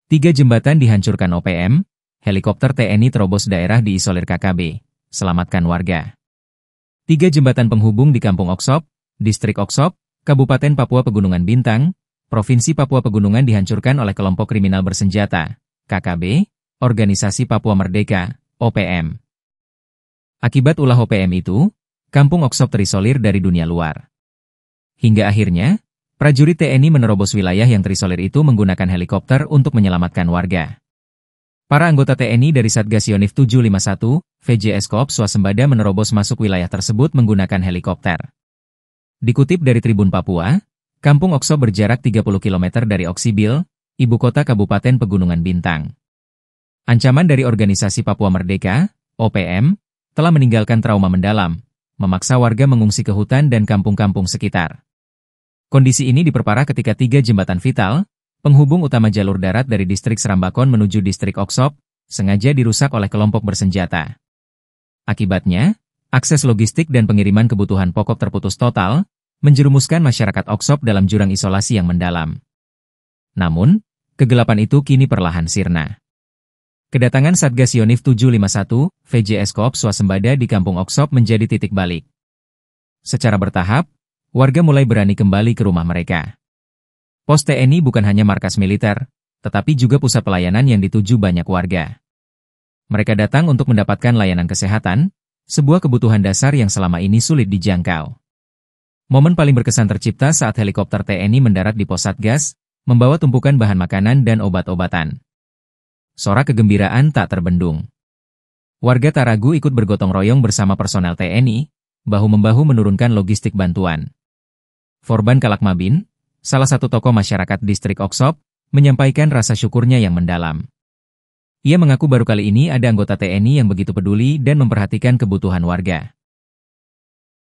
3 jembatan dihancurkan OPM, helikopter TNI terobos daerah diisolir KKB, selamatkan warga. 3 jembatan penghubung di Kampung Oksop, Distrik Oksop, Kabupaten Papua Pegunungan Bintang, Provinsi Papua Pegunungan dihancurkan oleh kelompok kriminal bersenjata, KKB, Organisasi Papua Merdeka, OPM. Akibat ulah OPM itu, Kampung Oksop terisolir dari dunia luar. Hingga akhirnya, prajurit TNI menerobos wilayah yang terisolir itu menggunakan helikopter untuk menyelamatkan warga. Para anggota TNI dari Satgas Yonif 751, VJS Koop swasembada menerobos masuk wilayah tersebut menggunakan helikopter. Dikutip dari Tribun Papua, Kampung Oksop berjarak 30 km dari Oksibil, ibu kota Kabupaten Pegunungan Bintang. Ancaman dari Organisasi Papua Merdeka, OPM, telah meninggalkan trauma mendalam, memaksa warga mengungsi ke hutan dan kampung-kampung sekitar. Kondisi ini diperparah ketika 3 jembatan vital, penghubung utama jalur darat dari distrik Serambakon menuju distrik Oksop, sengaja dirusak oleh kelompok bersenjata. Akibatnya, akses logistik dan pengiriman kebutuhan pokok terputus total, menjerumuskan masyarakat Oksop dalam jurang isolasi yang mendalam. Namun, kegelapan itu kini perlahan sirna. Kedatangan Satgas Yonif 751, VJS Koop swasembada di Kampung Oksop menjadi titik balik. Secara bertahap, warga mulai berani kembali ke rumah mereka. Pos TNI bukan hanya markas militer, tetapi juga pusat pelayanan yang dituju banyak warga. Mereka datang untuk mendapatkan layanan kesehatan, sebuah kebutuhan dasar yang selama ini sulit dijangkau. Momen paling berkesan tercipta saat helikopter TNI mendarat di pos Satgas, membawa tumpukan bahan makanan dan obat-obatan. Sorak kegembiraan tak terbendung. Warga tak ragu ikut bergotong royong bersama personel TNI, bahu-membahu menurunkan logistik bantuan. Forban Kalakmabin, salah satu tokoh masyarakat distrik Oksop, menyampaikan rasa syukurnya yang mendalam. Ia mengaku baru kali ini ada anggota TNI yang begitu peduli dan memperhatikan kebutuhan warga.